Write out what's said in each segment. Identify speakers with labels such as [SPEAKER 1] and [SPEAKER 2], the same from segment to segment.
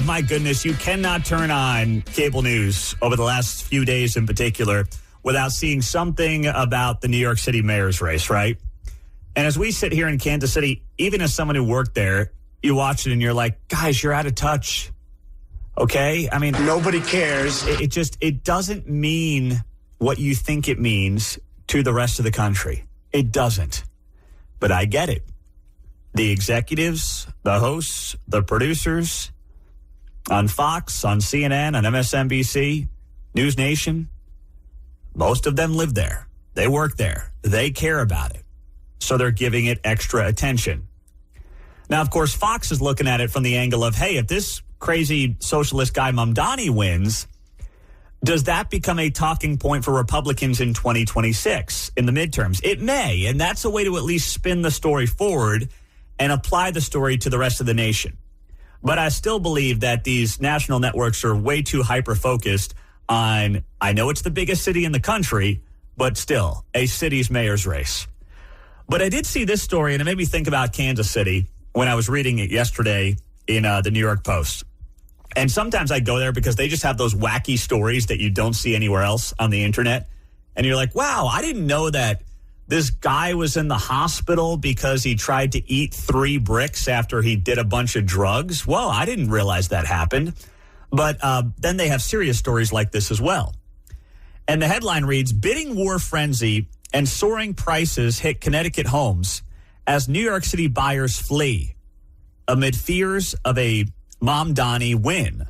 [SPEAKER 1] my goodness, you cannot turn on cable news over the last few days in particular without seeing something about the New York City mayor's race, right? And as we sit here in Kansas City, even as someone who worked there, you watch it and you're like, guys, you're out of touch. Okay? I mean,
[SPEAKER 2] nobody cares.
[SPEAKER 1] It doesn't mean what you think it means to the rest of the country. It doesn't. But I get it. The executives, the hosts, the producers on Fox, on CNN, on MSNBC, News Nation, most of them live there. They work there. They care about it. So they're giving it extra attention. Now, of course, Fox is looking at it from the angle of, hey, if this crazy socialist guy Mamdani wins, does that become a talking point for Republicans in 2026 in the midterms? It may, and that's a way to at least spin the story forward and apply the story to the rest of the nation. But I still believe that these national networks are way too hyper-focused on, I know it's the biggest city in the country, but still, a city's mayor's race. But I did see this story, and it made me think about Kansas City when I was reading it yesterday in the New York Post. And sometimes I go there because they just have those wacky stories that you don't see anywhere else on the internet. And you're like, wow, I didn't know that this guy was in the hospital because he tried to eat 3 bricks after he did a bunch of drugs. Whoa, I didn't realize that happened. But then they have serious stories like this as well. And the headline reads, bidding war frenzy and soaring prices hit Connecticut homes as New York City buyers flee amid fears of a Mamdani win.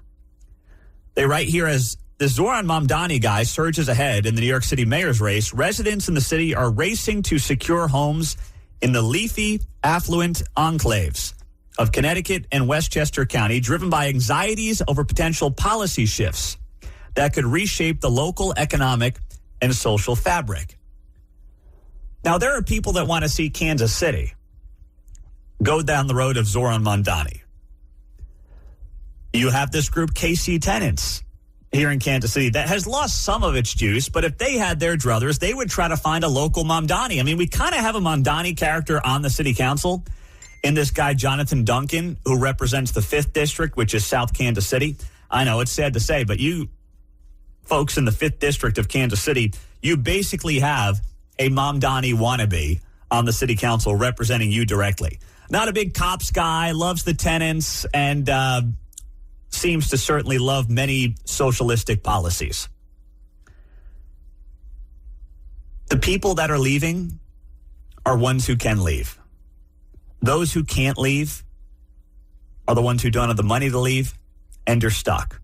[SPEAKER 1] They write here, as the Zoran Mamdani guy surges ahead in the New York City mayor's race, residents in the city are racing to secure homes in the leafy, affluent enclaves of Connecticut and Westchester County, driven by anxieties over potential policy shifts that could reshape the local economic and social fabric. Now, there are people that want to see Kansas City go down the road of Zoran Mamdani. You have this group, KC Tenants, here in Kansas City, that has lost some of its juice, but if they had their druthers, they would try to find a local Mamdani. I mean, we kind of have a Mamdani character on the city council in this guy, Jonathan Duncan, who represents the 5th District, which is South Kansas City. I know, it's sad to say, but you folks in the 5th District of Kansas City, you basically have a Mamdani wannabe on the city council representing you directly. Not a big cops guy, loves the tenants, and seems to certainly love many socialistic policies. The people that are leaving are ones who can leave. Those who can't leave are the ones who don't have the money to leave and are stuck.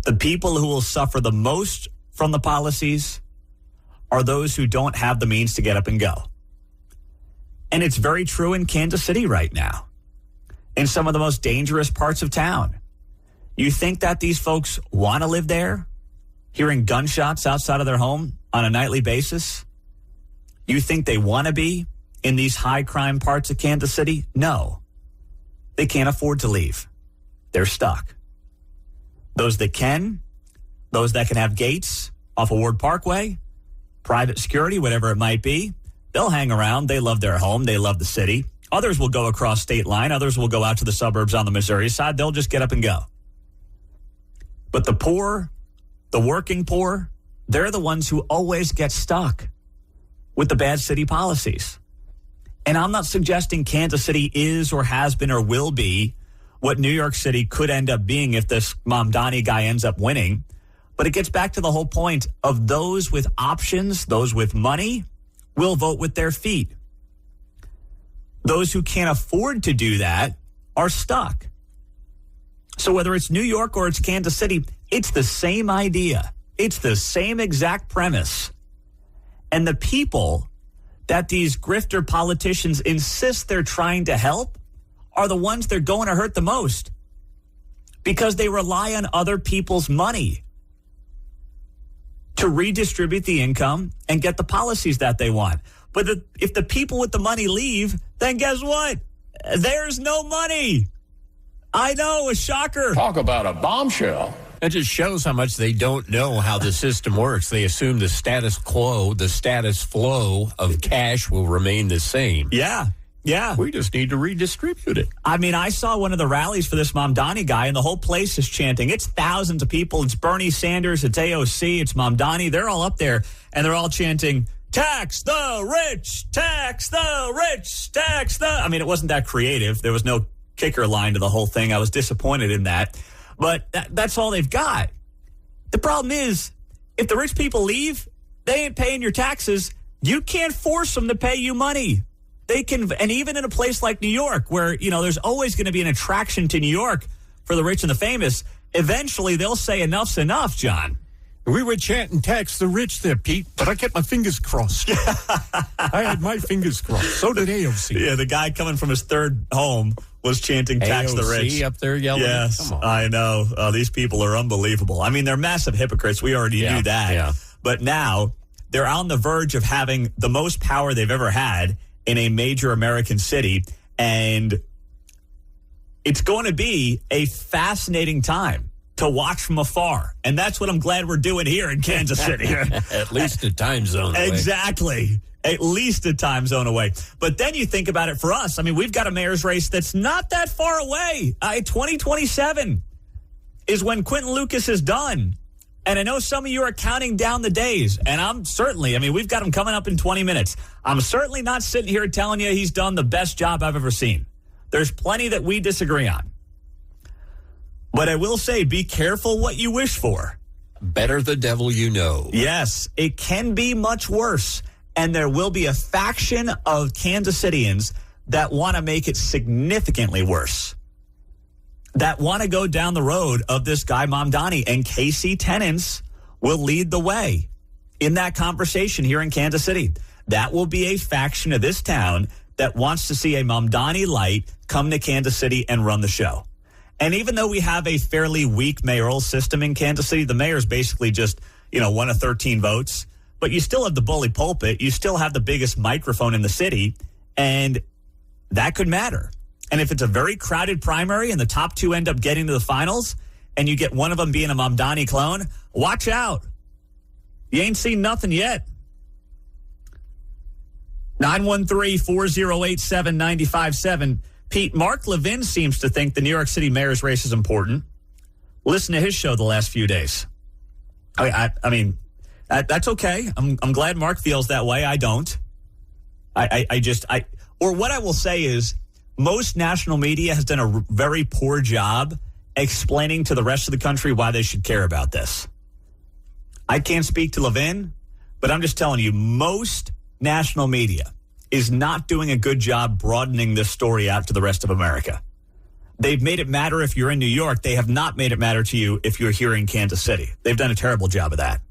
[SPEAKER 1] The people who will suffer the most from the policies are those who don't have the means to get up and go. And it's very true in Kansas City right now, in some of the most dangerous parts of town. You think that these folks want to live there, hearing gunshots outside of their home on a nightly basis? You think they want to be in these high crime parts of Kansas City? No. They can't afford to leave. They're stuck. Those that can, those that can have gates off of Ward Parkway, private security, whatever it might be, they'll hang around. They love their home. They love the city. Others will go across state line. Others will go out to the suburbs on the Missouri side. They'll just get up and go. But the poor, the working poor, they're the ones who always get stuck with the bad city policies. And I'm not suggesting Kansas City is or has been or will be what New York City could end up being if this Mamdani guy ends up winning. But it gets back to the whole point of those with options, those with money, will vote with their feet. Those who can't afford to do that are stuck. So whether it's New York or it's Kansas City, it's the same idea. It's the same exact premise. And the people that these grifter politicians insist they're trying to help are the ones they're going to hurt the most because they rely on other people's money to redistribute the income and get the policies that they want. But if the people with the money leave, then guess what? There's no money. I know, a shocker.
[SPEAKER 3] Talk about a bombshell.
[SPEAKER 4] It just shows how much they don't know how the system works. They assume the status quo, the status flow of cash will remain the same.
[SPEAKER 1] Yeah. Yeah.
[SPEAKER 4] We just need to redistribute it.
[SPEAKER 1] I mean, I saw one of the rallies for this Mamdani guy, and the whole place is chanting. It's thousands of people. It's Bernie Sanders. It's AOC. It's Mamdani. They're all up there, and they're all chanting, tax the rich, tax the rich, tax the... I mean, it wasn't that creative. There was no kicker line to the whole thing. I was disappointed in that. But that's all they've got. The problem is, if the rich people leave, they ain't paying your taxes. You can't force them to pay you money. They can, and even in a place like New York, where, there's always going to be an attraction to New York for the rich and the famous, eventually they'll say enough's enough, John.
[SPEAKER 4] We were chanting tax the rich there, Pete, but I kept my fingers crossed. I had my fingers crossed. So did AOC.
[SPEAKER 1] Yeah, the guy coming from his third home was chanting tax the rich.
[SPEAKER 4] AOC up there yelling?
[SPEAKER 1] Yes,
[SPEAKER 4] Come on.
[SPEAKER 1] I know. These people are unbelievable. I mean, they're massive hypocrites. We already knew that.
[SPEAKER 4] Yeah.
[SPEAKER 1] But now they're on the verge of having the most power they've ever had in a major American city, and it's going to be a fascinating time to watch from afar. And that's what I'm glad we're doing here in Kansas City.
[SPEAKER 4] At least a time zone away.
[SPEAKER 1] Exactly. At least a time zone away. But then you think about it for us. I mean, we've got a mayor's race that's not that far away. 2027 is when Quentin Lucas is done. And I know some of you are counting down the days. And we've got him coming up in 20 minutes. I'm certainly not sitting here telling you he's done the best job I've ever seen. There's plenty that we disagree on. But I will say, be careful what you wish for.
[SPEAKER 4] Better the devil you know.
[SPEAKER 1] Yes, it can be much worse. And there will be a faction of Kansas Cityans that want to make it significantly worse. That want to go down the road of this guy, Mamdani, and Casey Tenants will lead the way in that conversation here in Kansas City. That will be a faction of this town that wants to see a Mamdani light come to Kansas City and run the show. And even though we have a fairly weak mayoral system in Kansas City, the mayor's basically just, one of 13 votes, but you still have the bully pulpit. You still have the biggest microphone in the city, and that could matter. And if it's a very crowded primary and the top two end up getting to the finals and you get one of them being a Mamdani clone, watch out. You ain't seen nothing yet. 913-408-7957. Pete, Mark Levin seems to think the New York City mayor's race is important. Listen to his show the last few days. I mean, that's okay. I'm glad Mark feels that way. I don't. Or what I will say is, most national media has done a very poor job explaining to the rest of the country why they should care about this. I can't speak to Levin, but I'm just telling you, most national media is not doing a good job broadening this story out to the rest of America. They've made it matter if you're in New York. They have not made it matter to you if you're here in Kansas City. They've done a terrible job of that.